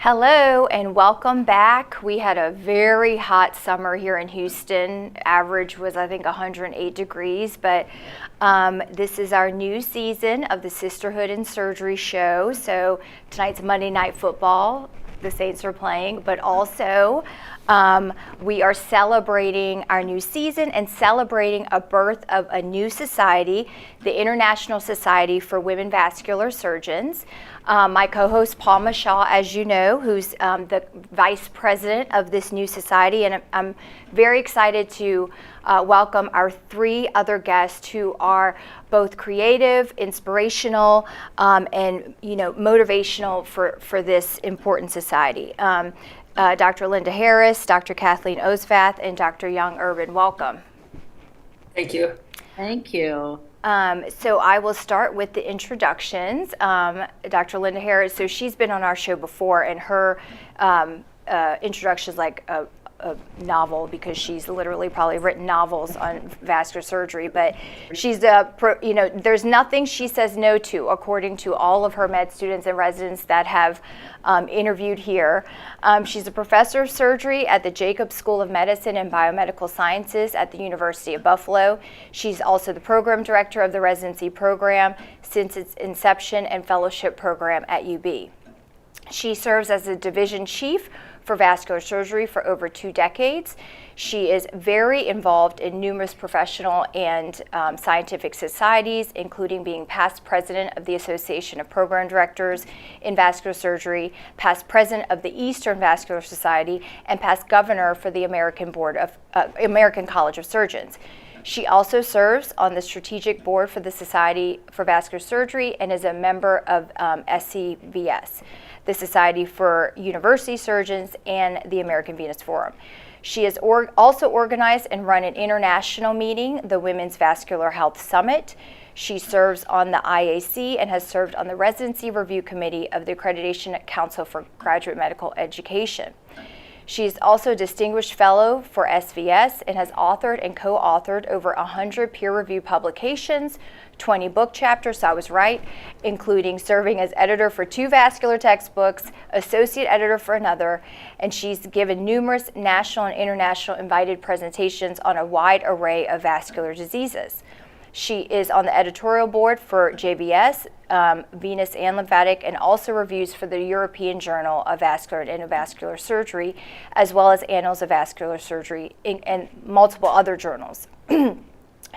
Hello and welcome back. We had a very hot summer here in Houston. Average was, I think, 108 degrees, but this is our new season of the Sisterhood and Surgery show. So tonight's Monday Night Football. The Saints are playing, but also we are celebrating our new season and celebrating a birth of a new society, the International Society for Women Vascular Surgeons. My co-host Paul Mashaw, as you know, who's the vice president of this new society, and I'm very excited to welcome our three other guests who are both creative, inspirational, and motivational for this important society. Dr. Linda Harris, Dr. Kathleen Osvath, and Dr. Young Urban. Welcome. Thank you. Thank you. So I will start with the introductions. Dr. Linda Harris, so she's been on our show before, and her introduction is like a novel, because she's literally probably written novels on vascular surgery, but she's there's nothing she says no to, according to all of her med students and residents that have interviewed here. She's a professor of surgery at the Jacobs School of Medicine and Biomedical Sciences at the University of Buffalo. She's also the program director of the residency program since its inception and fellowship program at UB. She serves as a division chief for vascular surgery for over 2 decades. She is very involved in numerous professional and scientific societies, including being past president of the Association of Program Directors in Vascular Surgery, past president of the Eastern Vascular Society, and past governor for the American College of Surgeons. She also serves on the strategic board for the Society for Vascular Surgery and is a member of SCVS, the Society for University Surgeons, and the American Venous Forum. She has also organized and run an international meeting, the Women's Vascular Health Summit. She serves on the IAC and has served on the Residency Review Committee of the Accreditation Council for Graduate Medical Education. She is also a distinguished fellow for SVS and has authored and co-authored over 100 peer-reviewed publications, 20 book chapters, so I was right, including serving as editor for 2 vascular textbooks, associate editor for another, and she's given numerous national and international invited presentations on a wide array of vascular diseases. She is on the editorial board for JVS, Venous and Lymphatic, and also reviews for the European Journal of Vascular and Endovascular Surgery, as well as Annals of Vascular Surgery and multiple other journals.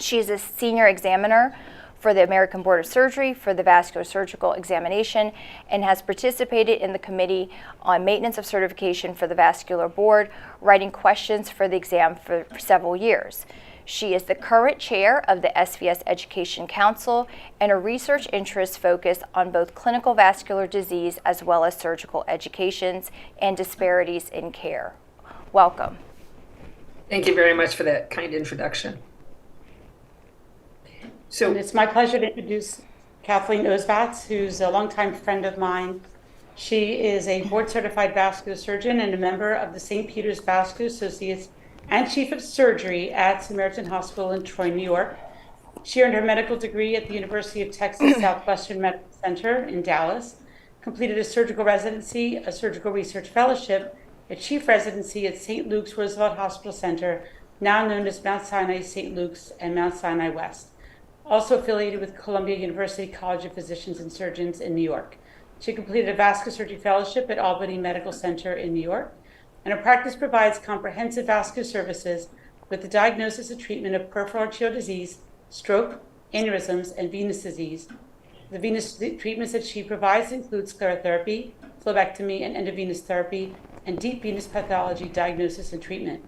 She is a senior examiner for the American Board of Surgery for the vascular surgical examination and has participated in the Committee on Maintenance of Certification for the Vascular Board, writing questions for the exam for several years. She is the current chair of the SVS Education Council, and her research interests focus on both clinical vascular disease as well as surgical educations and disparities in care. Welcome. Thank you very much for that kind introduction. And it's my pleasure to introduce Kathleen Osvath, who's a longtime friend of mine. She is a board-certified vascular surgeon and a member of the St. Peter's Vascular Associates and chief of surgery at Samaritan Hospital in Troy, New York. She earned her medical degree at the University of Texas Southwestern Medical Center in Dallas, completed a surgical residency, a surgical research fellowship, a chief residency at St. Luke's Roosevelt Hospital Center, now known as Mount Sinai St. Luke's and Mount Sinai West, also affiliated with Columbia University College of Physicians and Surgeons in New York. She completed a vascular surgery fellowship at Albany Medical Center in New York, and her practice provides comprehensive vascular services with the diagnosis and treatment of peripheral arterial disease, stroke, aneurysms, and venous disease. The venous treatments that she provides include sclerotherapy, phlebectomy, and endovenous therapy, and deep venous pathology diagnosis and treatment.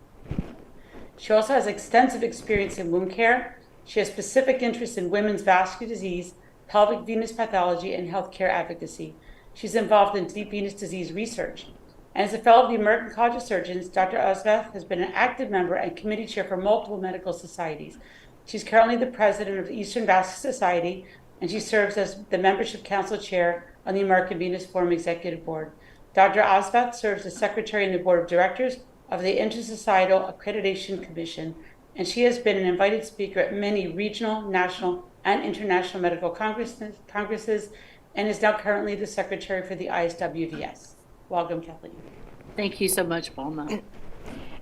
She also has extensive experience in wound care. She has specific interest in women's vascular disease, pelvic venous pathology, and healthcare advocacy. She's involved in deep venous disease research. And as a fellow of the American College of Surgeons, Dr. Osvath has been an active member and committee chair for multiple medical societies. She's currently the president of the Eastern Vascular Society, and she serves as the membership council chair on the American Venous Forum Executive Board. Dr. Osvath serves as secretary in the board of directors of the Intersocietal Accreditation Commission, and she has been an invited speaker at many regional, national, and international medical congresses, and is now currently the secretary for the ISWVS. Welcome, Kathleen. Thank you so much, Palma.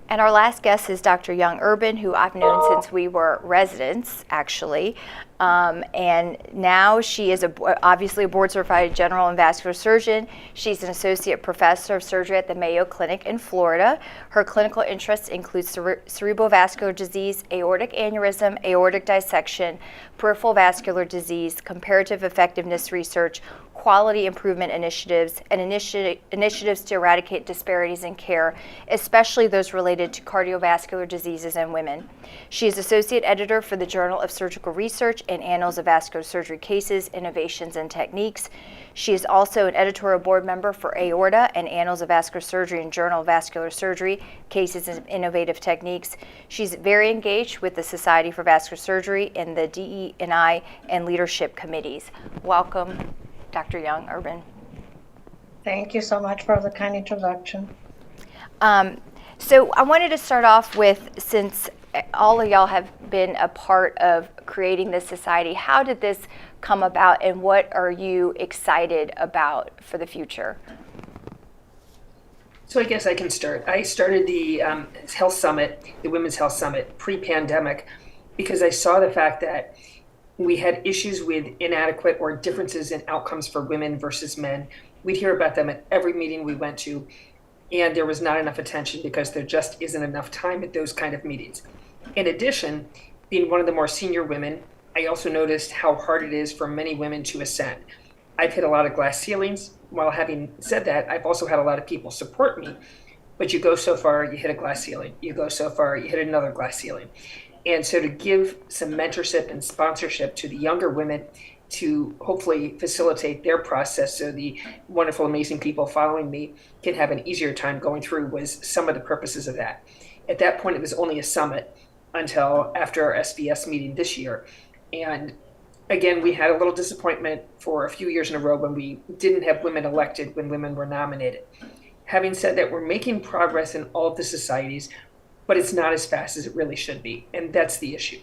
And our last guest is Dr. Young Urban, who I've known since we were residents, actually. And now she is obviously a board-certified general and vascular surgeon. She's an associate professor of surgery at the Mayo Clinic in Florida. Her clinical interests include cerebral vascular disease, aortic aneurysm, aortic dissection, peripheral vascular disease, comparative effectiveness research, quality improvement initiatives, and initiatives to eradicate disparities in care, especially those related to cardiovascular diseases in women. She is associate editor for the Journal of Surgical Research and Annals of Vascular Surgery Cases, Innovations, and Techniques. She is also an editorial board member for Aorta and Annals of Vascular Surgery and Journal of Vascular Surgery, Cases and Innovative Techniques. She's very engaged with the Society for Vascular Surgery and the DE&I and leadership committees. Welcome, Dr. Young Urban. Thank you so much for the kind introduction. So I wanted to start off with, since all of y'all have been a part of creating this society, how did this come about and what are you excited about for the future? So I guess I can start. I started the Health Summit, the Women's Health Summit, pre-pandemic, because I saw the fact that we had issues with inadequate or differences in outcomes for women versus men. We'd hear about them at every meeting we went to, and there was not enough attention because there just isn't enough time at those kind of meetings. In addition, being one of the more senior women, I also noticed how hard it is for many women to ascend. I've hit a lot of glass ceilings. While having said that, I've also had a lot of people support me, but you go so far, you hit a glass ceiling. You go so far, you hit another glass ceiling. And so to give some mentorship and sponsorship to the younger women to hopefully facilitate their process so the wonderful, amazing people following me can have an easier time going through was some of the purposes of that. At that point, it was only a summit until after our SBS meeting this year. And again, we had a little disappointment for a few years in a row when we didn't have women elected when women were nominated. Having said that, we're making progress in all of the societies, but it's not as fast as it really should be. And that's the issue.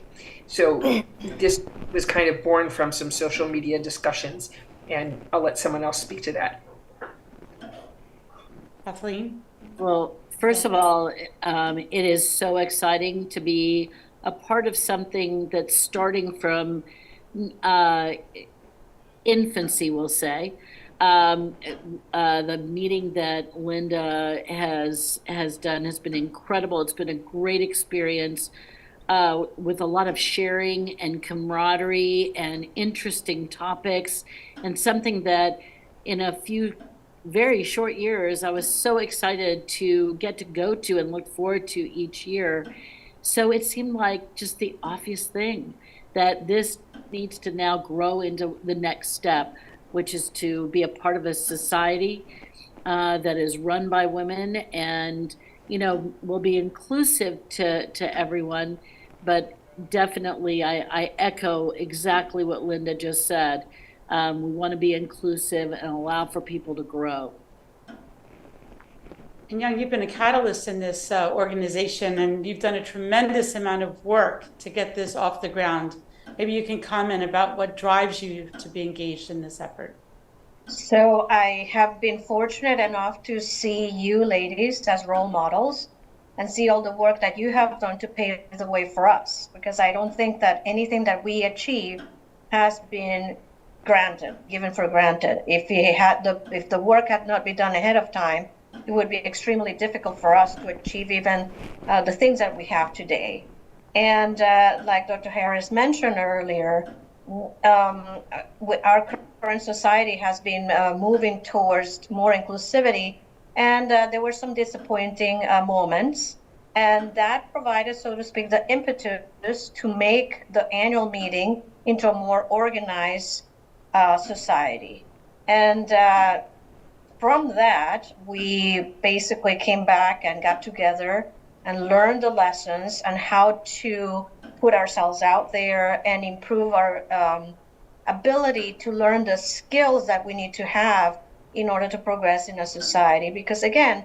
So this was kind of born from some social media discussions, and I'll let someone else speak to that. Kathleen? Well, first of all, it is so exciting to be a part of something that's starting from infancy, we'll say. The meeting that Linda has done has been incredible. It's been a great experience with a lot of sharing and camaraderie and interesting topics, and something that in a few very short years I was so excited to get to go to and look forward to each year. So it seemed like just the obvious thing that this needs to now grow into the next step, which is to be a part of a society that is run by women and, will be inclusive to everyone. But definitely, I echo exactly what Linda just said. We want to be inclusive and allow for people to grow. And Young, you've been a catalyst in this organization, and you've done a tremendous amount of work to get this off the ground. Maybe you can comment about what drives you to be engaged in this effort. So I have been fortunate enough to see you ladies as role models and see all the work that you have done to pave the way for us, because I don't think that anything that we achieve has been given for granted. If the work had not been done ahead of time, it would be extremely difficult for us to achieve even the things that we have today. And like Dr. Harris mentioned earlier, our current society has been moving towards more inclusivity, and there were some disappointing moments, and that provided, so to speak, the impetus to make the annual meeting into a more organized society. And from that, we basically came back and got together and learn the lessons and how to put ourselves out there and improve our ability to learn the skills that we need to have in order to progress in a society. Because again,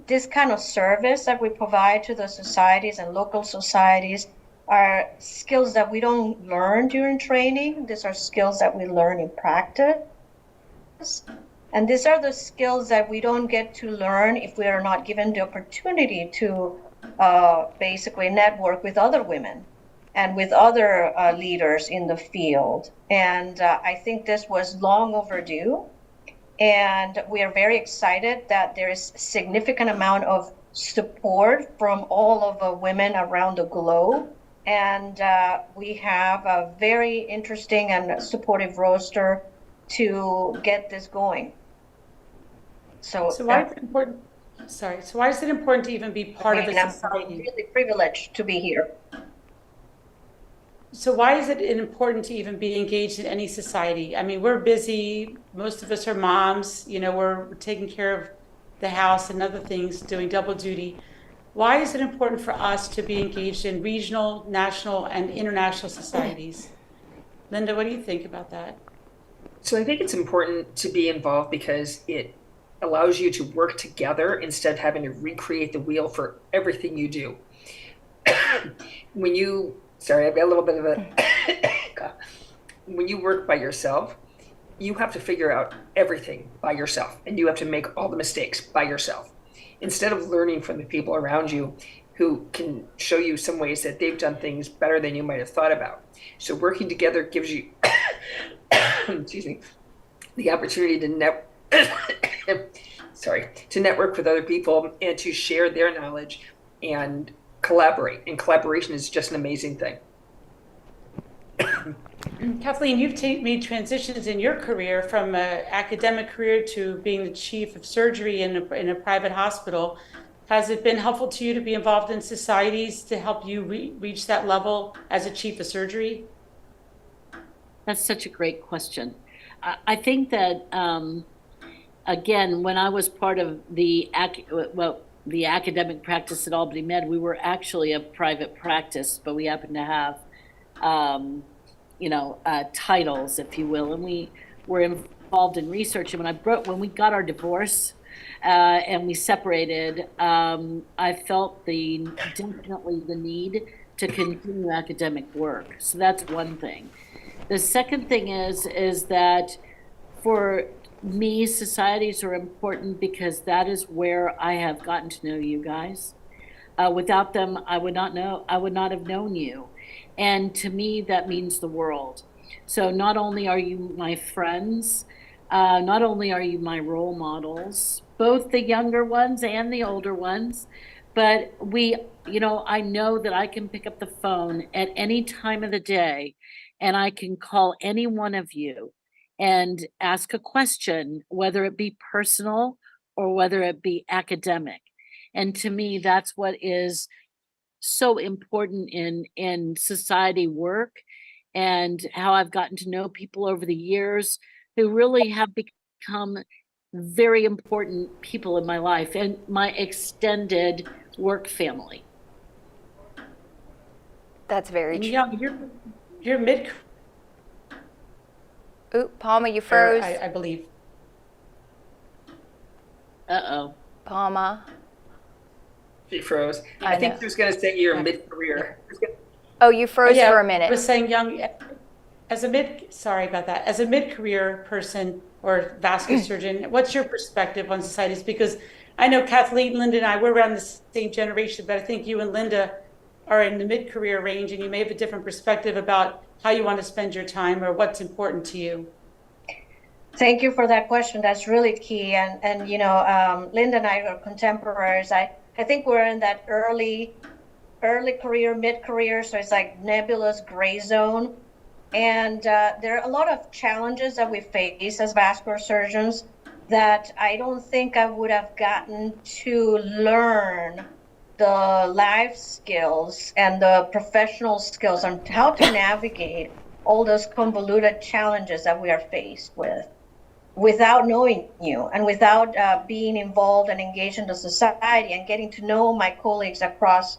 this kind of service that we provide to the societies and local societies are skills that we don't learn during training. These are skills that we learn in practice. And these are the skills that we don't get to learn if we are not given the opportunity to basically network with other women and with other leaders in the field. And I think this was long overdue. And we are very excited that there is a significant amount of support from all of the women around the globe. And we have a very interesting and supportive roster to get this going. So why is it important? Sorry. So why is it important to even be part of a I'm society? really privileged to be here. So why is it important to even be engaged in any society? I mean, we're busy. Most of us are moms. You know, we're taking care of the house and other things, doing double duty. Why is it important for us to be engaged in regional, national, and international societies? Linda, what do you think about that? So I think it's important to be involved because it allows you to work together instead of having to recreate the wheel for everything you do. Sorry, I've got a little bit of a when you work by yourself, you have to figure out everything by yourself, and you have to make all the mistakes by yourself instead of learning from the people around you who can show you some ways that they've done things better than you might have thought about. So working together gives you excuse me, the opportunity to network with other people and to share their knowledge and collaborate. And collaboration is just an amazing thing. Kathleen, you've made transitions in your career from an academic career to being the chief of surgery in a private hospital. Has it been helpful to you to be involved in societies to help you reach that level as a chief of surgery? That's such a great question. I think that, again, when I was part of the academic practice at Albany Med, we were actually a private practice, but we happened to have, titles, if you will, and we were involved in research. And when we got our divorce and we separated, I felt definitely the need to continue academic work. So that's one thing. The second thing is that for me, societies are important because that is where I have gotten to know you guys. Without them, I would not have known you. And to me, that means the world. So not only are you my friends, not only are you my role models, both the younger ones and the older ones, but I know that I can pick up the phone at any time of the day and I can call any one of you and ask a question, whether it be personal or whether it be academic. And to me, that's what is so important in society work, and how I've gotten to know people over the years who really have become very important people in my life and my extended work family. That's very true. Yeah, you're mid. Ooh, Palma, you froze. I believe. Uh-oh. Palma. She froze. I I think know. she was going to say you're mid-career. Oh, you froze Yeah, for a I minute. was saying sorry about that. As a mid-career person or vascular surgeon, what's your perspective on societies? Because I know Kathleen, Linda, and I, we're around the same generation, but I think you and Linda are in the mid-career range, and you may have a different perspective about how you want to spend your time or what's important to you. Thank you for that question. That's really key. And Linda and I are contemporaries. I think we're in that early career, mid-career, so it's like nebulous gray zone. And there are a lot of challenges that we face as vascular surgeons that I don't think I would have gotten to learn the life skills and the professional skills on how to navigate all those convoluted challenges that we are faced with without knowing you and without being involved and engaged in the society and getting to know my colleagues across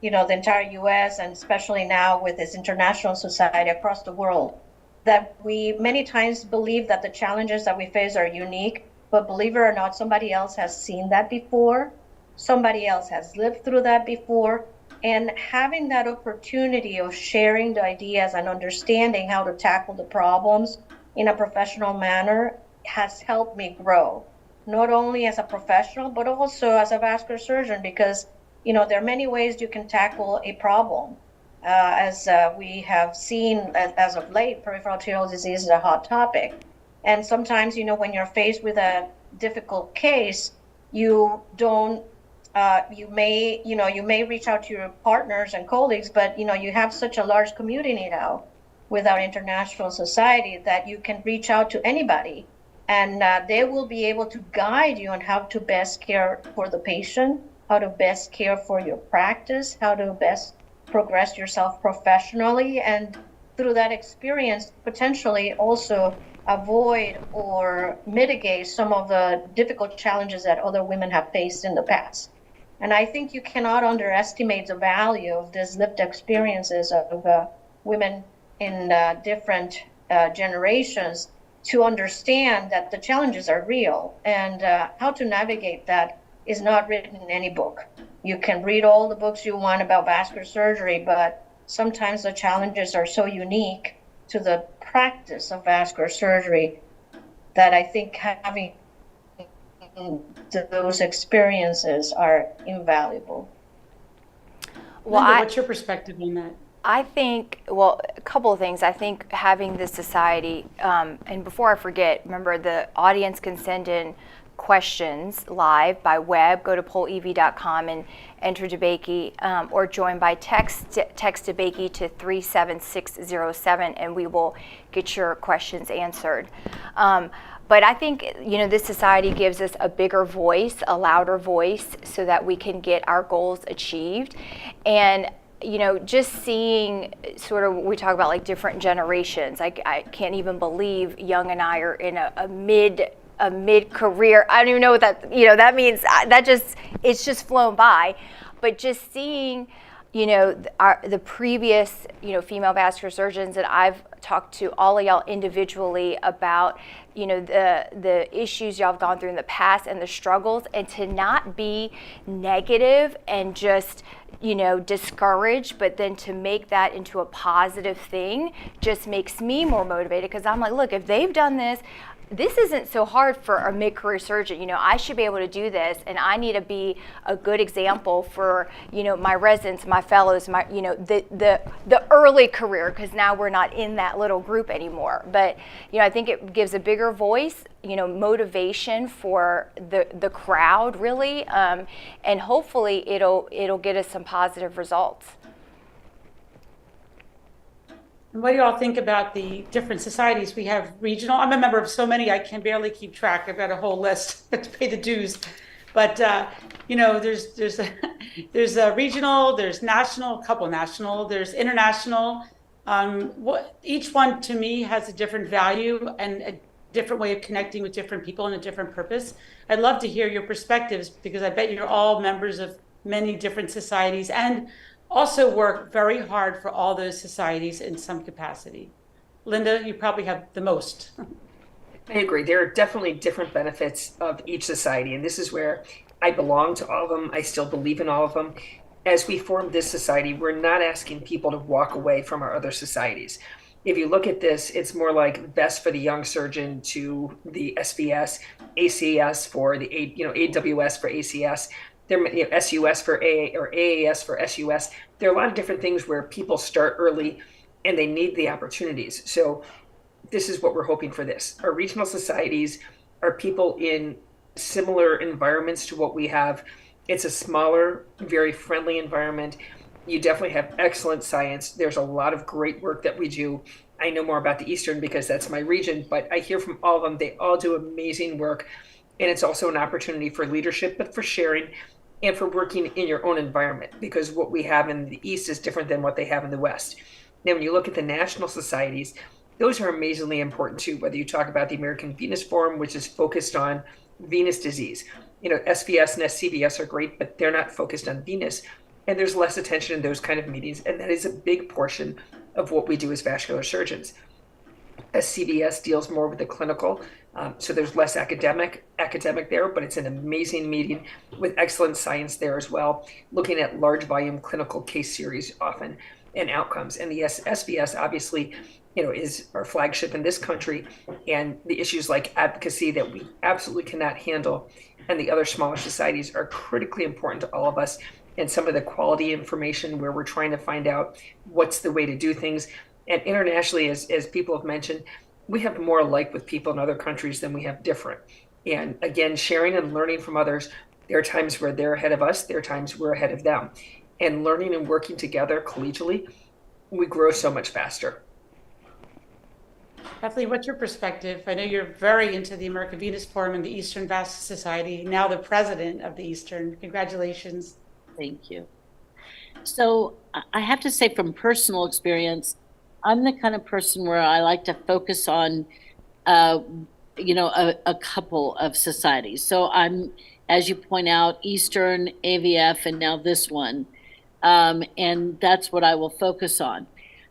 the entire US, and especially now with this international society across the world, that we many times believe that the challenges that we face are unique, but believe it or not, somebody else has seen that before. Somebody else has lived through that before. And having that opportunity of sharing the ideas and understanding how to tackle the problems in a professional manner has helped me grow, not only as a professional, but also as a vascular surgeon, because, there are many ways you can tackle a problem. As we have seen as of late, peripheral arterial disease is a hot topic. And sometimes, when you're faced with a difficult case, you don't, you may reach out to your partners and colleagues, but, you have such a large community now with our international society that you can reach out to anybody, and they will be able to guide you on how to best care for the patient, how to best care for your practice, how to best progress yourself professionally, and through that experience, potentially also avoid or mitigate some of the difficult challenges that other women have faced in the past. And I think you cannot underestimate the value of these lived experiences of women in different generations to understand that the challenges are real, and how to navigate that is not written in any book. You can read all the books you want about vascular surgery, but sometimes the challenges are so unique to the practice of vascular surgery that I think having those experiences are invaluable. Well, Linda, what's your perspective on that? I think, well, a couple of things. I think having this society, and before I forget, remember the audience can send in questions live by web. Go to pollev.com and enter DeBakey, or join by text DeBakey to 37607, and we will get your questions answered. But I think, this society gives us a bigger voice, a louder voice, so that we can get our goals achieved. And just seeing sort of, we talk about like different generations. I can't even believe Young and I are in a mid-career. I don't even know what that, that means. It's just flown by. But just seeing, the previous, female vascular surgeons that I've talked to, all of y'all individually about, the issues y'all have gone through in the past and the struggles, and to not be negative and just, discouraged, but then to make that into a positive thing just makes me more motivated, because I'm like, look, if they've done this isn't so hard for a mid-career surgeon. I should be able to do this, and I need to be a good example for, my residents, my fellows, my, the early career, because now we're not in that little group anymore. But, I think it gives a bigger voice, motivation for the crowd, really, and hopefully it'll get us some positive results. And what do you all think about the different societies? We have regional. I'm a member of so many I can barely keep track. I've got a whole list to pay the dues. But there's a regional, there's national, a couple national, there's international. Each one to me has a different value and a different way of connecting with different people and a different purpose. I'd love to hear your perspectives, because I bet you're all members of many different societies and also work very hard for all those societies in some capacity. Linda, you probably have the most. I agree. There are definitely different benefits of each society, and this is where I belong to all of them. I still believe in all of them. As we form this society, we're not asking people to walk away from our other societies. If you look at this, it's more like best for the young surgeon to the SBS, ACS for the AWS for ACS. There, SUS for AA or AAS for SUS. There are a lot of different things where people start early and they need the opportunities. So this is what we're hoping for this. Our regional societies are people in similar environments to what we have. It's a smaller, very friendly environment. You definitely have excellent science. There's a lot of great work that we do. I know more about the Eastern because that's my region, but I hear from all of them. They all do amazing work. And it's also an opportunity for leadership, but for sharing and for working in your own environment, because what we have in the East is different than what they have in the West. Now, when you look at the national societies, those are amazingly important too, whether you talk about the American Venous Forum, which is focused on venous disease. SBS and SCVS are great, but they're not focused on venous. And there's less attention in those kind of meetings. And that is a big portion of what we do as vascular surgeons. SCVS deals more with the clinical, so there's less academic there, but it's an amazing meeting with excellent science there as well, looking at large volume clinical case series often. and outcomes. And the SBS obviously, is our flagship in this country, and the issues like advocacy that we absolutely cannot handle, and the other smaller societies are critically important to all of us. And some of the quality information where we're trying to find out what's the way to do things. And internationally, as people have mentioned, we have more alike with people in other countries than we have different. And again, sharing and learning from others, there are times where they're ahead of us, there are times we're ahead of them. And learning and working together collegially, we grow so much faster. Kathleen, what's your perspective? I know you're very into the American Venous Forum and the Eastern Vascular Society, now the president of the Eastern. Congratulations. Thank you. So I have to say, from personal experience, I'm the kind of person where I like to focus on, a couple of societies. So I'm, as you point out, Eastern, AVF, and now this one. And that's what I will focus on.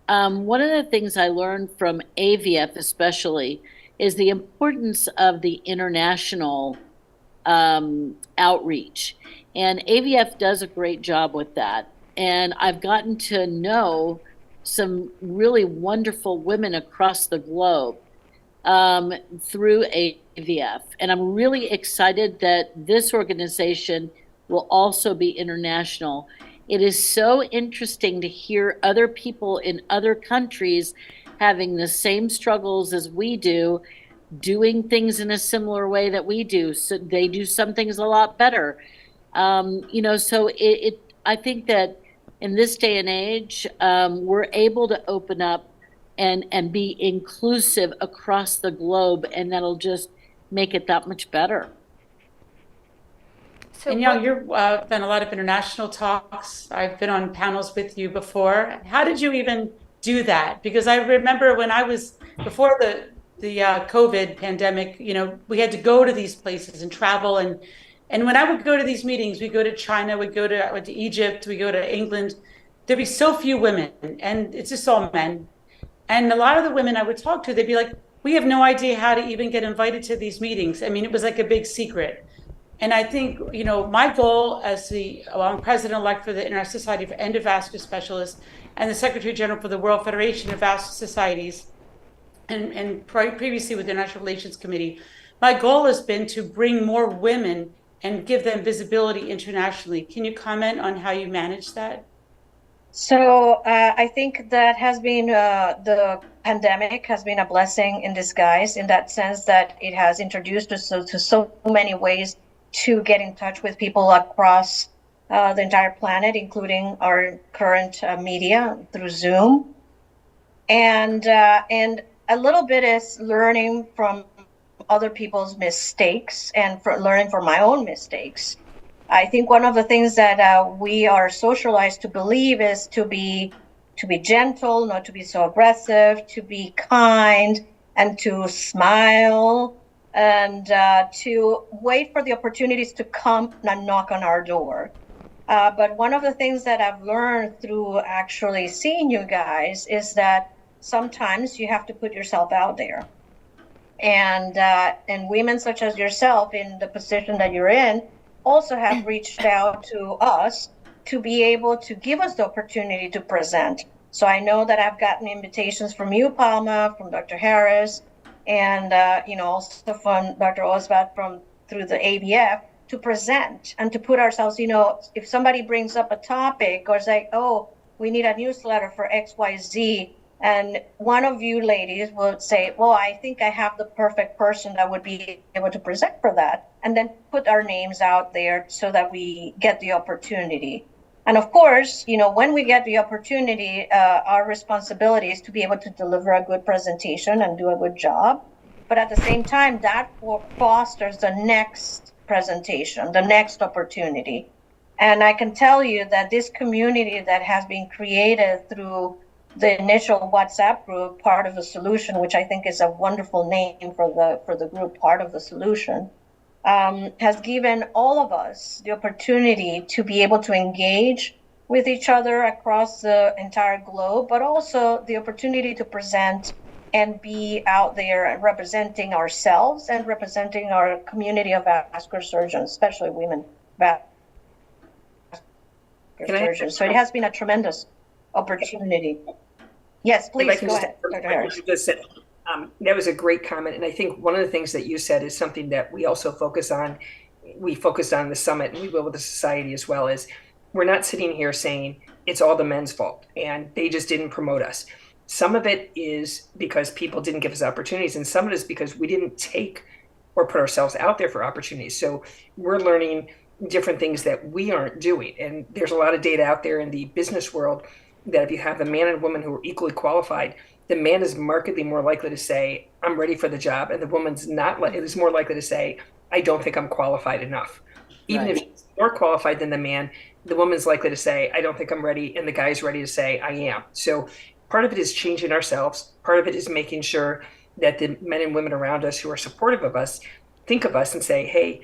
One of the things I learned from AVF especially is the importance of the international outreach. And AVF does a great job with that. And I've gotten to know some really wonderful women across the globe through AVF. And I'm really excited that this organization will also be international. It is so interesting to hear other people in other countries having the same struggles as we do, doing things in a similar way that we do. So they do some things a lot better. So I think that in this day and age, we're able to open up and be inclusive across the globe, and that'll just make it that much better. So and you've done a lot of international talks. I've been on panels with you before. How did you even do that? Because I remember when I was, before the COVID pandemic, we had to go to these places and travel. And when I would go to these meetings, we go to China, we went to Egypt, we go to England, there'd be so few women, and it's just all men. And a lot of the women I would talk to, they'd be like, we have no idea how to even get invited to these meetings. I mean, it was like a big secret. And I think, my goal as I'm president-elect for the International Society for Endovascular Specialists and the Secretary General for the World Federation of Vascular Societies, and previously with the International Relations Committee, my goal has been to bring more women and give them visibility internationally. Can you comment on how you manage that? So I think that has been, the pandemic has been a blessing in disguise, in that sense that it has introduced us to so many ways to get in touch with people across the entire planet, including our current media through Zoom. And a little bit is learning from other people's mistakes and learning from my own mistakes. I think one of the things that we are socialized to believe is to be gentle, not to be so aggressive, to be kind, and to smile, and to wait for the opportunities to come and knock on our door. But one of the things that I've learned through actually seeing you guys is that sometimes you have to put yourself out there. And women such as yourself in the position that you're in also have reached out to us to be able to give us the opportunity to present. So I know that I've gotten invitations from you, Palma, from Dr. Harris, and also from Dr. Osvat through the AVF to present and to put ourselves, if somebody brings up a topic or say, oh, we need a newsletter for XYZ, and one of you ladies would say, well, I think I have the perfect person that would be able to present for that, and then put our names out there so that we get the opportunity. And of course, when we get the opportunity, our responsibility is to be able to deliver a good presentation and do a good job. But at the same time, that fosters the next presentation, the next opportunity. And I can tell you that this community that has been created through the initial WhatsApp group, Part of the Solution, which I think is a wonderful name for the group, Part of the Solution, has given all of us the opportunity to be able to engage with each other across the entire globe, but also the opportunity to present and be out there and representing ourselves and representing our community of vascular surgeons, especially women vascular surgeons. So it has been a tremendous opportunity. Yes, If I please can go just ahead, add Dr. what Harris. you just said, that was a great comment. And I think one of the things that you said is something that we also focus on. We focused on the summit, and we will with the society as well, is we're not sitting here saying it's all the men's fault and they just didn't promote us. Some of it is because people didn't give us opportunities, and some of it is because we didn't take or put ourselves out there for opportunities. So we're learning different things that we aren't doing. And there's a lot of data out there in the business world that if you have a man and a woman who are equally qualified, the man is markedly more likely to say, I'm ready for the job. And the woman's not, it is more likely to say, I don't think I'm qualified enough. Even if she's more qualified than the man, the woman's likely to say, I don't think I'm ready. And the guy's ready to say, I am. So part of it is changing ourselves. Part of it is making sure that the men and women around us who are supportive of us think of us and say, hey,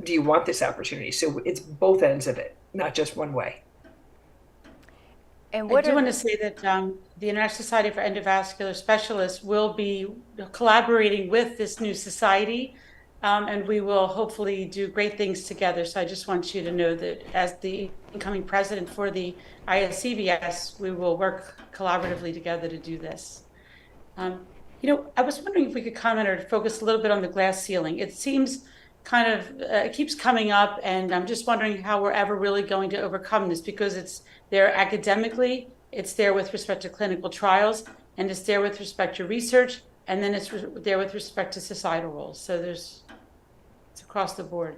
do you want this opportunity? So it's both ends of it, not just one way. And I what do are want to say that the International Society for Endovascular Specialists will be collaborating with this new society, and we will hopefully do great things together. So I just want you to know that as the incoming president for the ISCVS, we will work collaboratively together to do this. I was wondering if we could comment or focus a little bit on the glass ceiling. It seems kind of, it keeps coming up, and I'm just wondering how we're ever really going to overcome this, because it's there academically, it's there with respect to clinical trials, and it's there with respect to research, and then it's there with respect to societal roles. So it's across the board.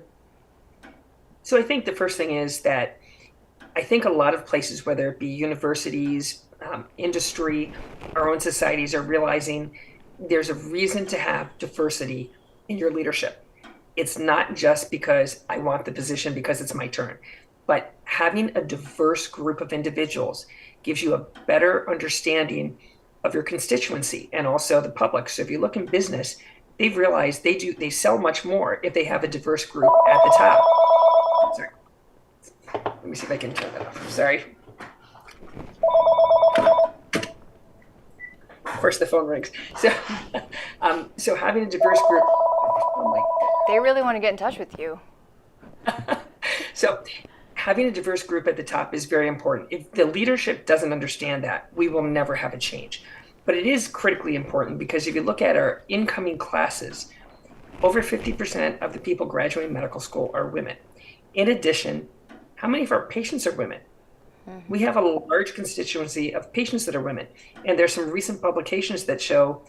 So I think the first thing is that I think a lot of places, whether it be universities, industry, our own societies, are realizing there's a reason to have diversity in your leadership. It's not just because I want the position because it's my turn, but having a diverse group of individuals gives you a better understanding of your constituency and also the public. So if you look in business, they've realized they sell much more if they have a diverse group at the top. Sorry. Let me see if I can turn that off. Sorry. Of course, the phone rings. So having a diverse group. Oh my. they really want to get in touch with you? So having a diverse group at the top is very important. If the leadership doesn't understand that, we will never have a change. But it is critically important because if you look at our incoming classes, over 50% of the people graduating medical school are women. In addition, how many of our patients are women? We have a large constituency of patients that are women. And there's some recent publications that show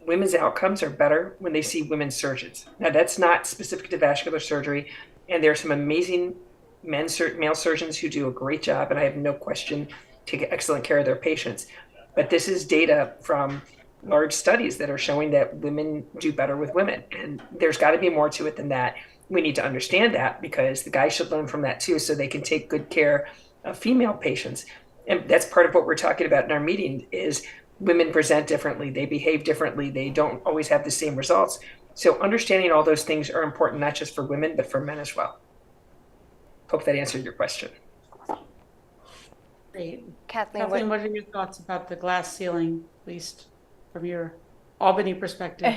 women's outcomes are better when they see women surgeons. Now, that's not specific to vascular surgery. And there are some amazing male surgeons who do a great job, and I have no question take excellent care of their patients. But this is data from large studies that are showing that women do better with women. And there's got to be more to it than that. We need to understand that because the guys should learn from that too, so they can take good care of female patients. And that's part of what we're talking about in our meeting is women present differently, they behave differently, they don't always have the same results. So understanding all those things are important, not just for women, but for men as well. Hope that answered your question. Great. Kathleen, Kathleen, what are your thoughts about the glass ceiling, at least from your Albany perspective?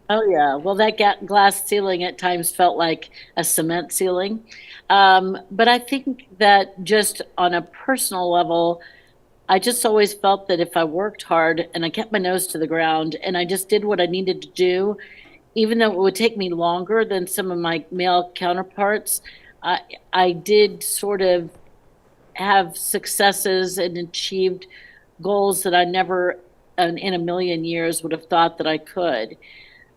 Oh, yeah. Well, that glass ceiling at times felt like a cement ceiling. But I think that just on a personal level, I just always felt that if I worked hard and I kept my nose to the ground and I just did what I needed to do, even though it would take me longer than some of my male counterparts, I did sort of have successes and achieved goals that I never in a million years would have thought that I could.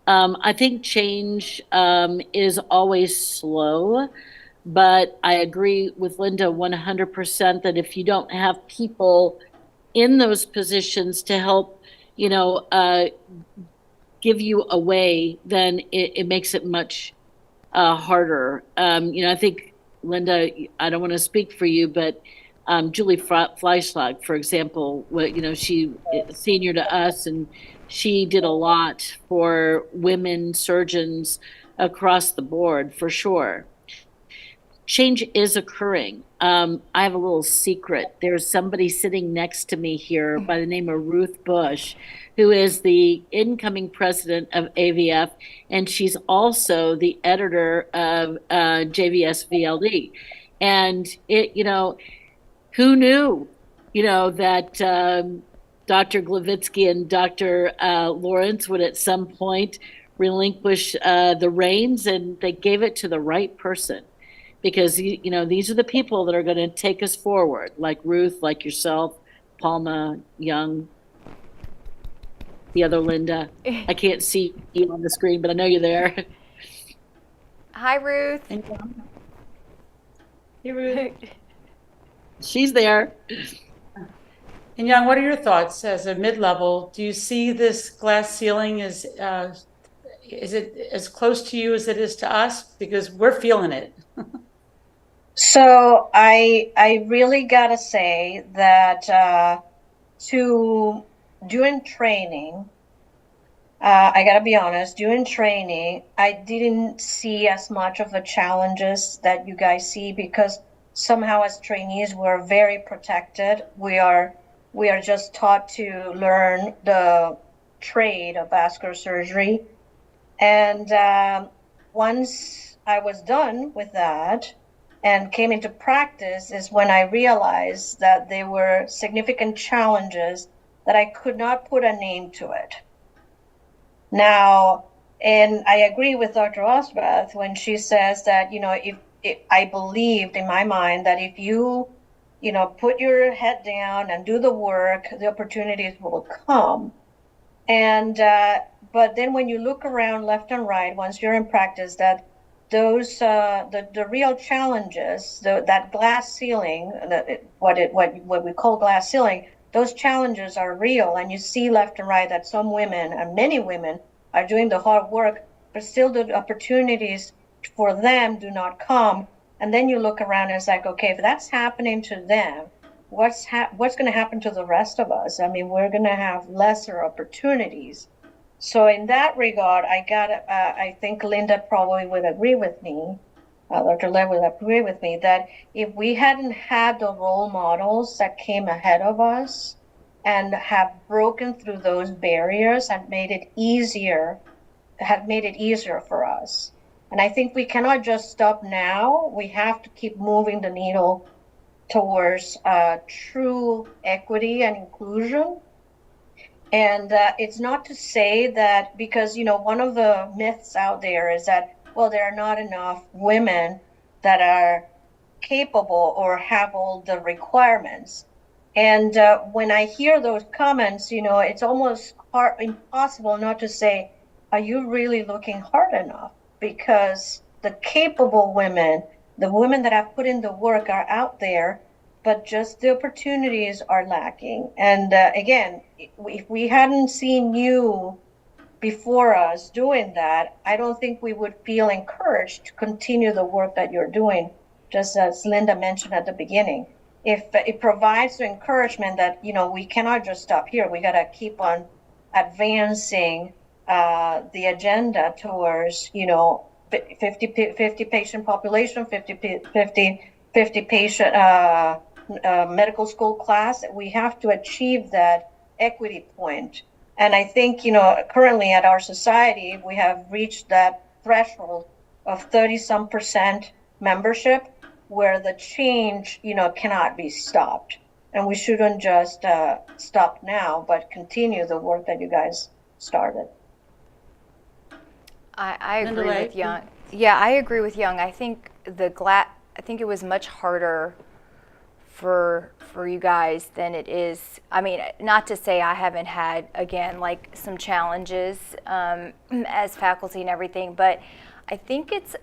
I think change is always slow, but I agree with Linda 100% that if you don't have people in those positions to help, give you a way, then it makes it much harder. I think, Linda, I don't want to speak for you, but Julie Fleischlag, for example, she senior to us, and she did a lot for women surgeons across the board, for sure. Change is occurring. I have a little secret. There's somebody sitting next to me here by the name of Ruth Bush, who is the incoming president of AVF, and she's also the editor of JVS VLD. And who knew that Dr. Glavitsky and Dr. Lawrence would at some point relinquish the reins, and they gave it to the right person. Because, these are the people that are going to take us forward, like Ruth, like yourself, Palma, Young, the other Linda. I can't see you on the screen, but I know you're there. Hi, Ruth. Hey, Ruth. She's there. And Young, what are your thoughts as a mid-level? Do you see this glass ceiling as, is it as close to you as it is to us? Because we're feeling it. So I really gotta say that during training, I gotta be honest, during training, I didn't see as much of the challenges that you guys see, because somehow as trainees, we're very protected. We are just taught to learn the trade of vascular surgery. And once I was done with that and came into practice is when I realized that there were significant challenges that I could not put a name to it. Now, and I agree with Dr. Osrath when she says that, if I believed in my mind that if you, put your head down and do the work, the opportunities will come. And, but then when you look around left and right, once you're in practice, that those, the real challenges, that glass ceiling, what we call glass ceiling, those challenges are real. And you see left and right that some women, and many women, are doing the hard work, but still the opportunities for them do not come. And then you look around and it's like, okay, if that's happening to them, what's going to happen to the rest of us? I mean, we're going to have lesser opportunities. So in that regard, I think Linda probably would agree with me, Dr. Lev would agree with me, that if we hadn't had the role models that came ahead of us and have broken through those barriers and made it easier for us. And I think we cannot just stop now. We have to keep moving the needle towards true equity and inclusion. And it's not to say that, because, one of the myths out there is that, well, there are not enough women that are capable or have all the requirements. And when I hear those comments, it's almost impossible not to say, are you really looking hard enough? Because the capable women, the women that have put in the work, are out there, but just the opportunities are lacking. And again, if we hadn't seen you before us doing that, I don't think we would feel encouraged to continue the work that you're doing, just as Linda mentioned at the beginning. If it provides the encouragement that, we cannot just stop here, we got to keep on advancing the agenda towards, 50 patient population, 50 patient medical school class. We have to achieve that equity point. And I think, currently at our society, we have reached that threshold of 30-some% membership where the change, cannot be stopped. And we shouldn't just stop now, but continue the work that you guys started. I agree with Young. Yeah, I agree with Young. I think I think it was much harder for you guys than it is. I mean, not to say I haven't had, again, like some challenges as faculty and everything, but I think it's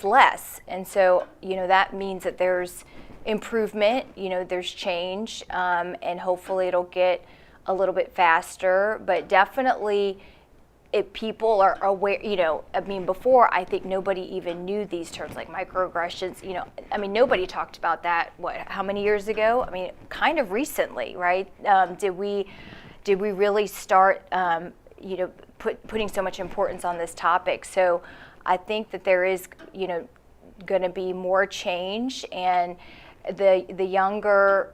less. And so, that means that there's improvement, there's change, and hopefully it'll get a little bit faster, but definitely if people are aware, before, I think nobody even knew these terms like microaggressions, nobody talked about that, how many years ago? I mean, kind of recently, right? Did we really start, putting so much importance on this topic? So I think that there is, going to be more change, and the younger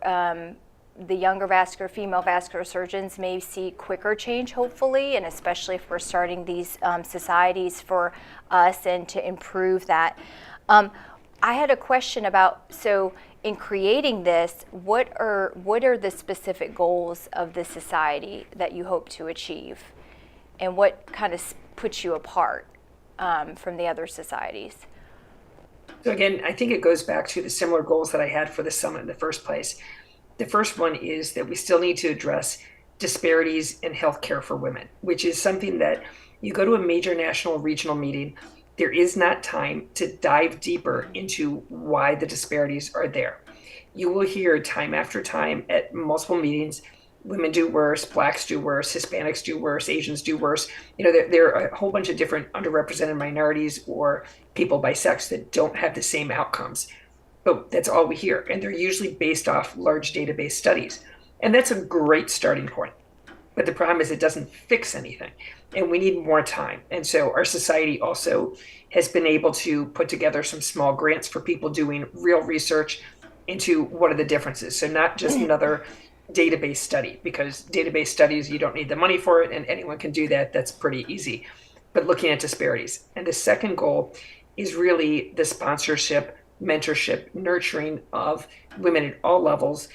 female vascular surgeons may see quicker change, hopefully, and especially if we're starting these societies for us and to improve that. I had a question about, so in creating this, what are the specific goals of the society that you hope to achieve, and what kind of puts you apart from the other societies? So again, I think it goes back to the similar goals that I had for the summit in the first place. The first one is that we still need to address disparities in healthcare for women, which is something that you go to a major national regional meeting, there is not time to dive deeper into why the disparities are there. You will hear time after time at multiple meetings, women do worse, blacks do worse, Hispanics do worse, Asians do worse. There are a whole bunch of different underrepresented minorities or people by sex that don't have the same outcomes. But that's all we hear. And they're usually based off large database studies. And that's a great starting point. But the problem is it doesn't fix anything. And we need more time. And so our society also has been able to put together some small grants for people doing real research into what are the differences. So not just another database study, because database studies, you don't need the money for it and anyone can do that. That's pretty easy. But looking at disparities. And the second goal is really the sponsorship, mentorship, nurturing of women at all levels,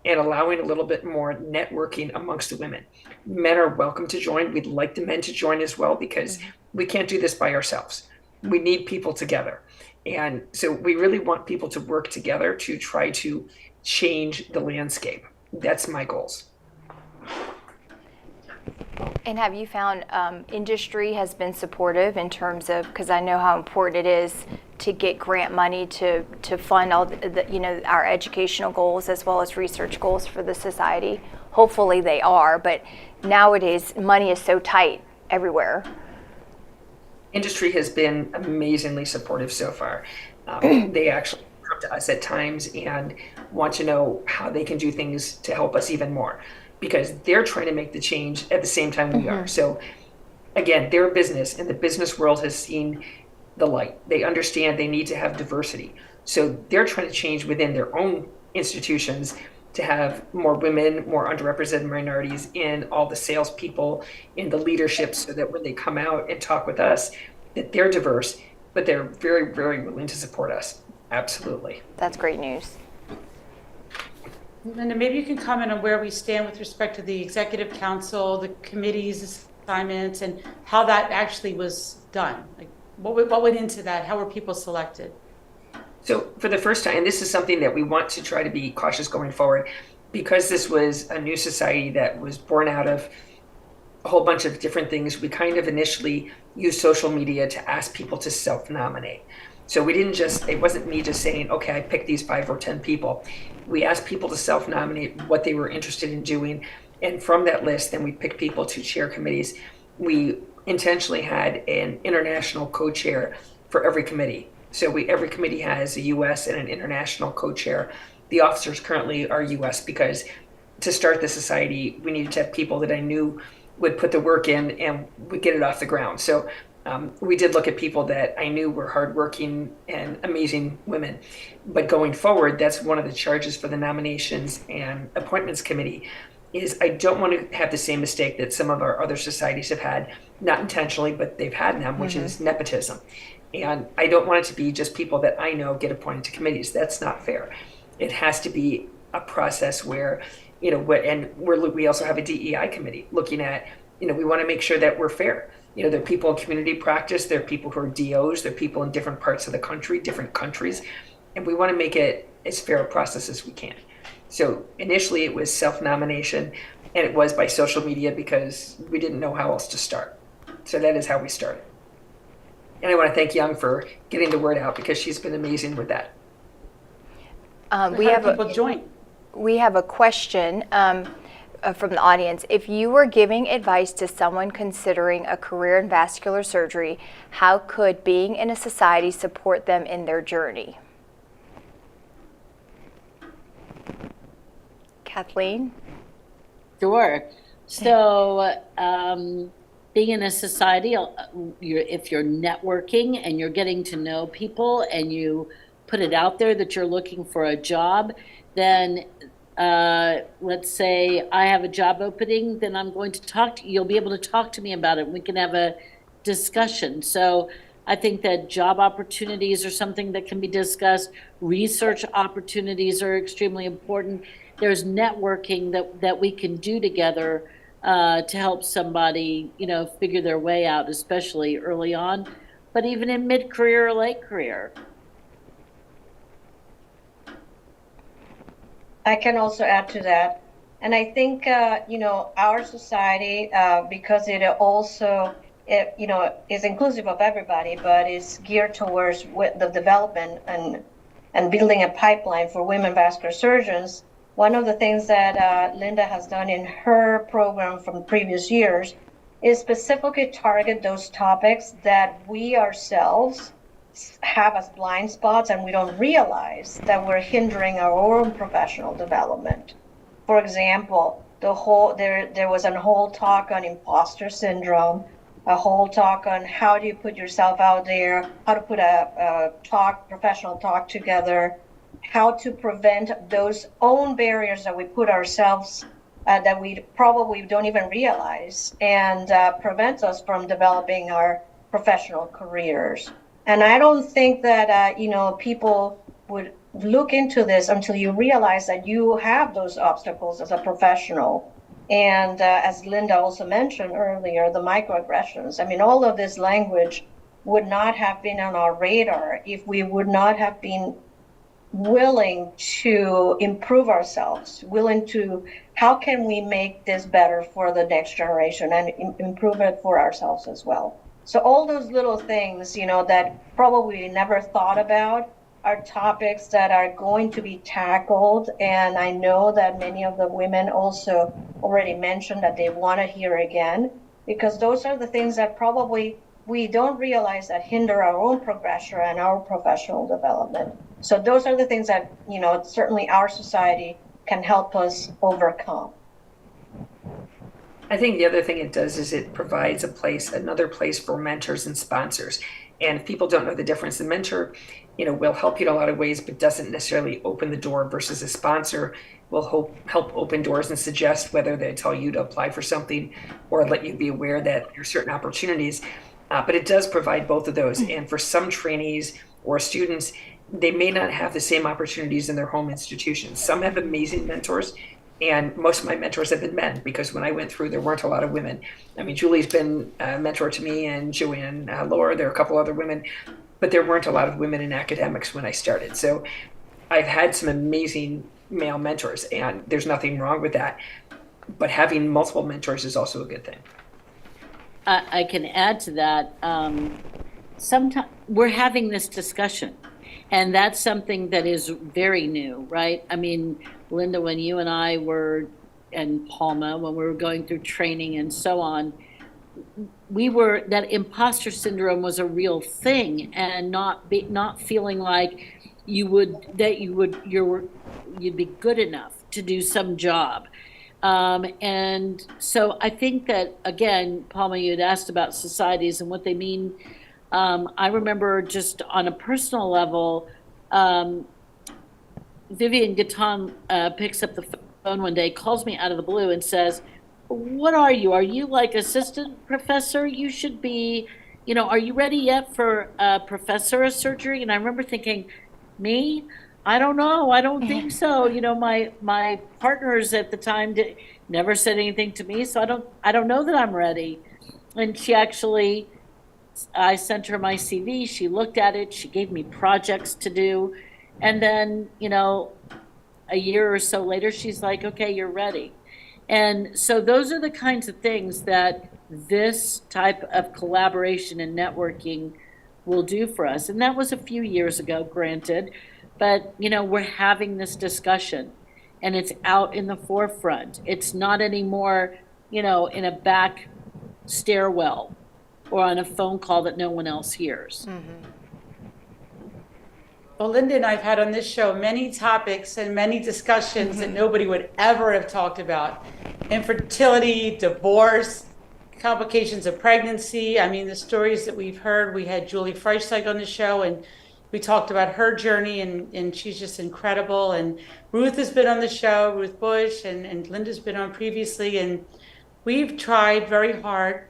and allowing a little bit more networking amongst the women. Men are welcome to join. We'd like the men to join as well, because we can't do this by ourselves. We need people together. And so we really want people to work together to try to change the landscape. That's my goals. And have you found industry has been supportive in terms of, because I know how important it is to get grant money to fund all the, our educational goals as well as research goals for the society? Hopefully they are, but nowadays money is so tight everywhere. Industry has been amazingly supportive so far. They actually come to us at times and want to know how they can do things to help us even more, because they're trying to make the change at the same time we are. So again, they're a business, and the business world has seen the light. They understand they need to have diversity. So they're trying to change within their own institutions to have more women, more underrepresented minorities in all the salespeople, in the leadership, so that when they come out and talk with us, that they're diverse, but they're very, very willing to support us. Absolutely. That's great news. Linda, maybe you can comment on where we stand with respect to the executive council, the committee's assignments, and how that actually was done. Like, what went into that? How were people selected? So for the first time, and this is something that we want to try to be cautious going forward, because this was a new society that was born out of a whole bunch of different things. We kind of initially used social media to ask people to self-nominate. So we didn't just, it wasn't me just saying, okay, I picked these 5 or 10 people. We asked people to self-nominate what they were interested in doing. And from that list, then we picked people to chair committees. We intentionally had an international co-chair for every committee. So every committee has a US and an international co-chair. The officers currently are US, because to start the society, we needed to have people that I knew would put the work in and would get it off the ground. So we did look at people that I knew were hardworking and amazing women. But going forward, that's one of the charges for the nominations and appointments committee, is I don't want to have the same mistake that some of our other societies have had, not intentionally, but they've had them, which is nepotism. And I don't want it to be just people that I know get appointed to committees. That's not fair. It has to be a process where, we also have a DEI committee looking at, we want to make sure that we're fair. There are people in community practice, there are people who are DOs, there are people in different parts of the country, different countries, and we want to make it as fair a process as we can. So initially it was self-nomination, and it was by social media because we didn't know how else to start. So that is how we started. And I want to thank Young for getting the word out, because she's been amazing with that. We have a question from the audience. If you were giving advice to someone considering a career in vascular surgery, how could being in a society support them in their journey? Kathleen? Sure. So being in a society, if you're networking and you're getting to know people and you put it out there that you're looking for a job, then let's say I have a job opening, then I'm going to you'll be able to talk to me about it. We can have a discussion. So I think that job opportunities are something that can be discussed. Research opportunities are extremely important. There's networking that we can do together to help somebody, figure their way out, especially early on, but even in mid-career or late career. I can also add to that. And I think, our society, because it also, is inclusive of everybody, but is geared towards the development and building a pipeline for women vascular surgeons. One of the things that Linda has done in her program from previous years is specifically target those topics that we ourselves have as blind spots and we don't realize that we're hindering our own professional development. For example, there was a whole talk on imposter syndrome, a whole talk on how do you put yourself out there, how to put a professional talk together, how to prevent those own barriers that we put ourselves that we probably don't even realize and prevents us from developing our professional careers. And I don't think that people would look into this until you realize that you have those obstacles as a professional. And as Linda also mentioned earlier, the microaggressions. I mean, all of this language would not have been on our radar if we would not have been willing to improve ourselves, how can we make this better for the next generation and improve it for ourselves as well. So all those little things, that probably we never thought about are topics that are going to be tackled. And I know that many of the women also already mentioned that they want to hear again, because those are the things that probably we don't realize that hinder our own progression and our professional development. So those are the things that, certainly our society can help us overcome. I think the other thing it does is it provides another place for mentors and sponsors. And if people don't know the difference, the mentor, will help you in a lot of ways, but doesn't necessarily open the door, versus a sponsor will help open doors and suggest whether they tell you to apply for something or let you be aware that there are certain opportunities. But it does provide both of those. And for some trainees or students, they may not have the same opportunities in their home institutions. Some have amazing mentors, and most of my mentors have been men, because when I went through, there weren't a lot of women. I mean, Julie's been a mentor to me, and Joanne, Laura, there are a couple other women, but there weren't a lot of women in academics when I started. So I've had some amazing male mentors, and there's nothing wrong with that. But having multiple mentors is also a good thing. I can add to that. Sometimes we're having this discussion, and that's something that is very new, right? I mean, Linda, when you and I were, and Palma, when we were going through training and so on, that imposter syndrome was a real thing, and not feeling like you'd be good enough to do some job. And so I think that, again, Palma, you had asked about societies and what they mean. I remember, just on a personal level, Vivian Gatton picks up the phone one day, calls me out of the blue and says, "What are you? Are you like assistant professor? You should be, are you ready yet for a professor of surgery?" And I remember thinking, me? I don't know. I don't think so. My partners at the time never said anything to me, so I don't know that I'm ready. And I sent her my CV. She looked at it. She gave me projects to do. And then, a year or so later, she's like, "Okay, you're ready." And so those are the kinds of things that this type of collaboration and networking will do for us. And that was a few years ago, granted, but, we're having this discussion, and it's out in the forefront. It's not anymore, in a back stairwell or on a phone call that no one else hears. Mm-hmm. Well, Linda and I've had on this show many topics and many discussions that nobody would ever have talked about. Infertility, divorce, complications of pregnancy. I mean, the stories that we've heard. We had Julie Freisteig on the show, and we talked about her journey, and she's just incredible. And Ruth has been on the show, Ruth Bush, and Linda's been on previously. And we've tried very hard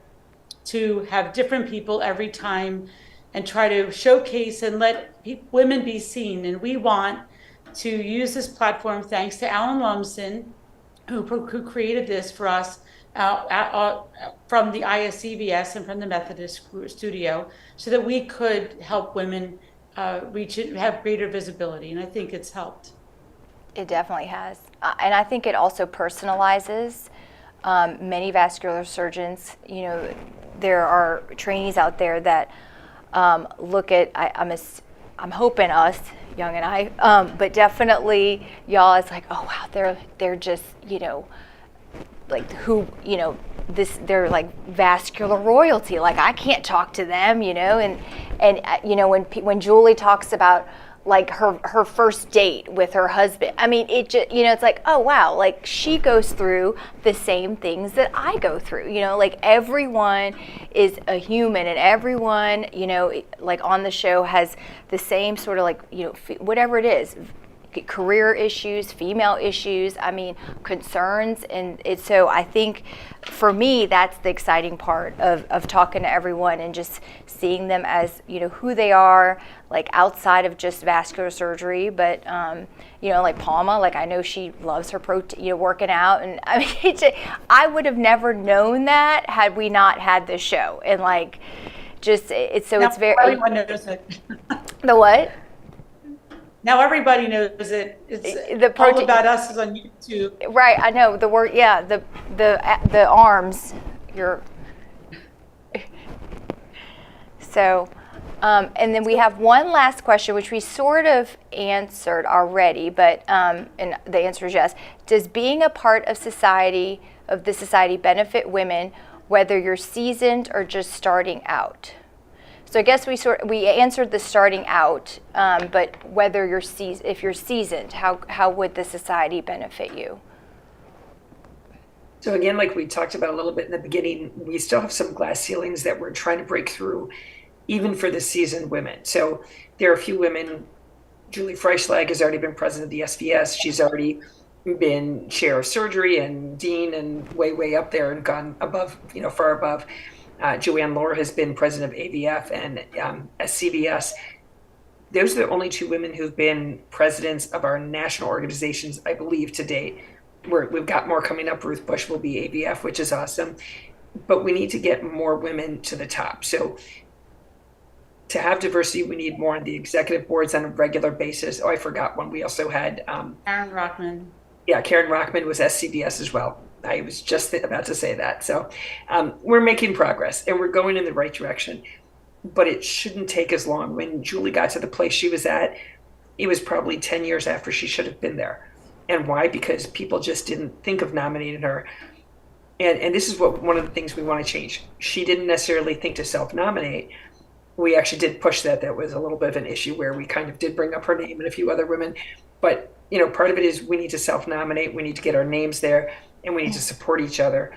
to have different people every time and try to showcase and let women be seen. And we want to use this platform, thanks to Alan Lumsden, who created this for us from the ISCVS and from the Methodist studio, so that we could help women reach it, have greater visibility. And I think it's helped. It definitely has. And I think it also personalizes many vascular surgeons. You know, there are trainees out there that look at, I'm hoping us, Young and I, but definitely y'all, it's like, oh wow, they're just, you know, like who, you know, they're like vascular royalty. Like I can't talk to them, you know, and you know, when Julie talks about like her first date with her husband, I mean, it just, you know, it's like, oh wow, like she goes through the same things that I go through, you know, like everyone is a human, and everyone, you know, like on the show has the same sort of like, you know, whatever it is, career issues, female issues, I mean, concerns. And it's, so I think for me, that's the exciting part of talking to everyone and just seeing them as, you know, who they are, like outside of just vascular surgery. But, you know, like Palma, like I know she loves her protein, you know, working out. And I mean, I would have never known that had we not had this show. And like, just, it's, so now, it's very. Everyone knows it. The what? Now everybody knows it. It's The all about us is on YouTube. Right, I know the word. Yeah, the arms. Your. So, and then we have one last question, which we sort of answered already, but and the answer is yes. Does being a part of the society benefit women, whether you're seasoned or just starting out? So I guess we answered the starting out, but whether if you're seasoned, how would the society benefit you? So again, like we talked about a little bit in the beginning, we still have some glass ceilings that we're trying to break through, even for the seasoned women. So there are a few women. Julie Freischlag has already been president of the SVS. She's already been chair of surgery and dean and way up there and gone above, you know, far above. Joanne Lohr has been president of AVF and SCVS. Those are the only two women who've been presidents of our national organizations, I believe, to date. We've got more coming up. Ruth Bush will be AVF, which is awesome. But we need to get more women to the top. So to have diversity, we need more on the executive boards on a regular basis. Oh, I forgot one. We also had Karen Rockman. Yeah, Karen Rockman was SCVS as well. I was just about to say that. So we're making progress and we're going in the right direction, but it shouldn't take as long. When Julie got to the place she was at, it was probably 10 years after she should have been there. And why? Because people just didn't think of nominating her. And this is one of the things we want to change. She didn't necessarily think to self-nominate. We actually did push that. That was a little bit of an issue where we kind of did bring up her name and a few other women. But, you know, part of it is we need to self-nominate. We need to get our names there. And we need to support each other,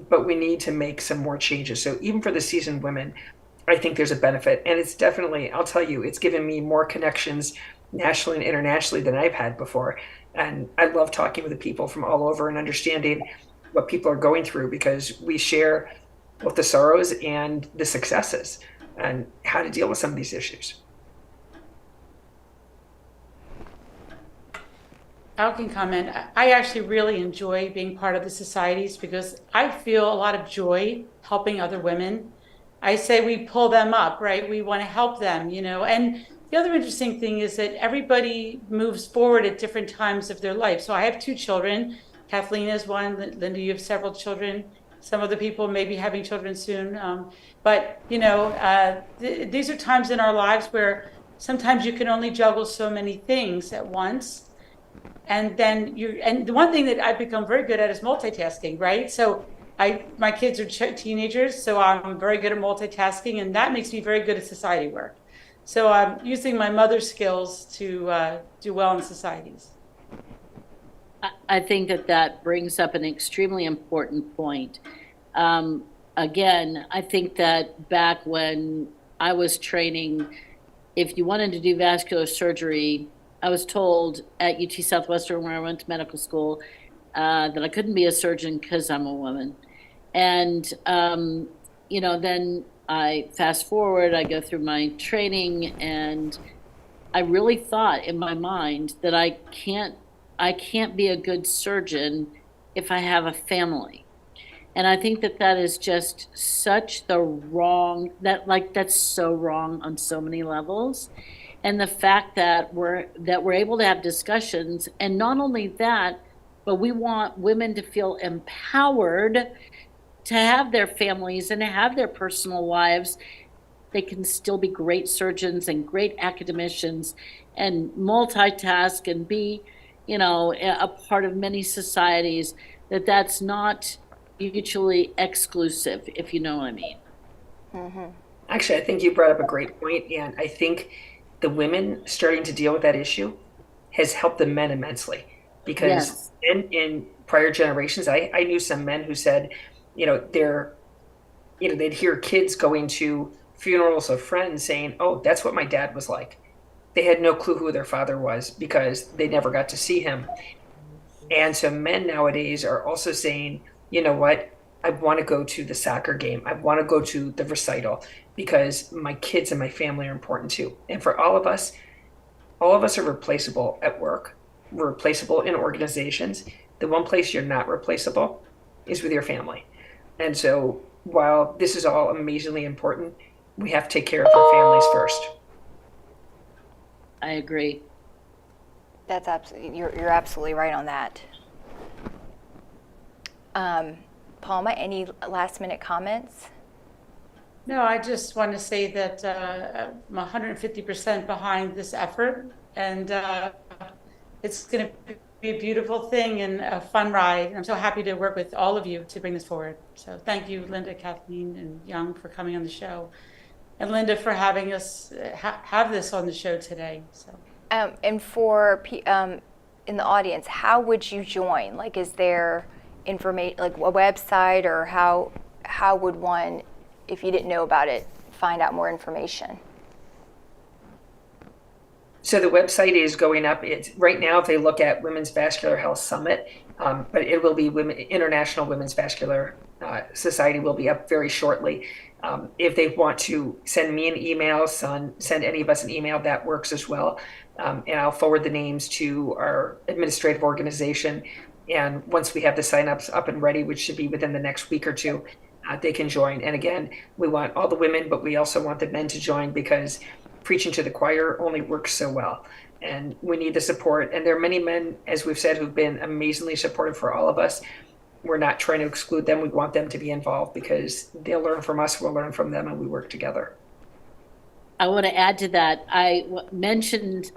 but we need to make some more changes. So even for the seasoned women, I think there's a benefit. And it's definitely, I'll tell you, it's given me more connections nationally and internationally than I've had before. And I love talking with the people from all over and understanding what people are going through, because we share both the sorrows and the successes and how to deal with some of these issues. I can comment. I actually really enjoy being part of the societies because I feel a lot of joy helping other women. I say we pull them up, right? We want to help them, you know. And the other interesting thing is that everybody moves forward at different times of their life. So I have two children. Kathleen is one. Linda, you have several children. Some of the people may be having children soon. But, you know, these are times in our lives where sometimes you can only juggle so many things at once. And then and the one thing that I've become very good at is multitasking, right? So my kids are teenagers, so I'm very good at multitasking, and that makes me very good at society work. So I'm using my mother's skills to do well in societies. I think that brings up an extremely important point. Again, I think that back when I was training, if you wanted to do vascular surgery, I was told at UT Southwestern, where I went to medical school, that I couldn't be a surgeon because I'm a woman. And, you know, then I fast forward, I go through my training, and I really thought in my mind that I can't be a good surgeon if I have a family. And I think that that is just such the wrong, that's so wrong on so many levels. And the fact that we're able to have discussions, and not only that, but we want women to feel empowered to have their families and to have their personal lives. They can still be great surgeons and great academicians and multitask and be, a part of many societies. That's not mutually exclusive, if you know what I mean. Mm-hmm. Actually, I think you brought up a great point, and I think the women starting to deal with that issue has helped the men immensely, because Yes. in prior generations, I knew some men who said, they'd hear kids going to funerals of friends saying, "Oh, that's what my dad was like." They had no clue who their father was because they never got to see him. And so men nowadays are also saying, "You know what? I want to go to the soccer game. I want to go to the recital because my kids and my family are important too." And for all of us are replaceable at work. We're replaceable in organizations. The one place you're not replaceable is with your family. And so while this is all amazingly important, we have to take care of our families first. I agree. That's absolutely, you're absolutely right on that. Palma, any last minute comments? No, I just want to say that I'm 150% behind this effort, and it's going to be a beautiful thing and a fun ride. And I'm so happy to work with all of you to bring this forward. So thank you, Linda, Kathleen, and Young, for coming on the show, and Linda for having us have this on the show today. So. And for in the audience, how would you join? Like, is there information, like a website, or how would one, if you didn't know about it, find out more information? So the website is going up. It's right now, if they look at Women's Vascular Health Summit, but it will be International Women's Vascular Society will be up very shortly. If they want to send me an email, send any of us an email, that works as well. And I'll forward the names to our administrative organization. And once we have the signups up and ready, which should be within the next week or two, they can join. And again, we want all the women, but we also want the men to join, because preaching to the choir only works so well. And we need the support. And there are many men, as we've said, who've been amazingly supportive for all of us. We're not trying to exclude them. We want them to be involved, because they'll learn from us, we'll learn from them, and we work together. I want to add to that. I mentioned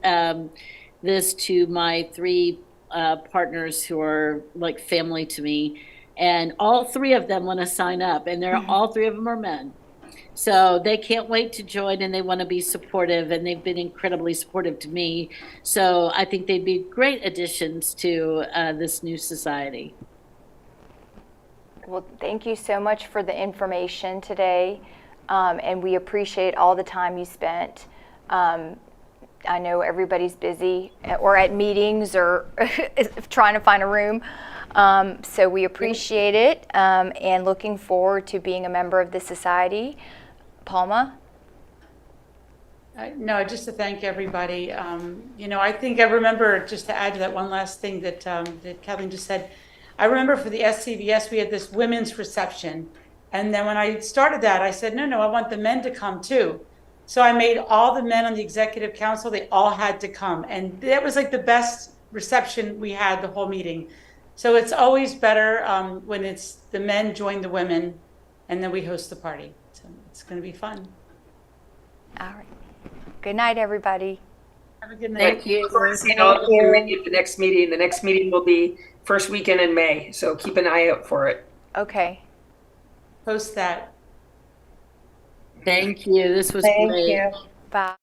this to my three partners who are like family to me, and all three of them want to sign up, and all three of them are men. So they can't wait to join, and they want to be supportive, and they've been incredibly supportive to me. So I think they'd be great additions to this new society. Well, thank you so much for the information today, and we appreciate all the time you spent. I know everybody's busy or at meetings or trying to find a room, so we appreciate it, and looking forward to being a member of the society. Palma? No, just to thank everybody. I think I remember, just to add to that one last thing that Kathleen just said, I remember for the SCVS, we had this women's reception. And then when I started that, I said, no, I want the men to come too. So I made all the men on the executive council, they all had to come. And that was like the best reception we had the whole meeting. So it's always better when it's the men join the women, and then we host the party. So it's going to be fun. All right. Good night, everybody. Have a good night. Thank you. Look forward to seeing all of you at the next meeting. The next meeting will be first weekend in May, so keep an eye out for it. Okay. Post that. Thank you. This was Thank great. you. Bye.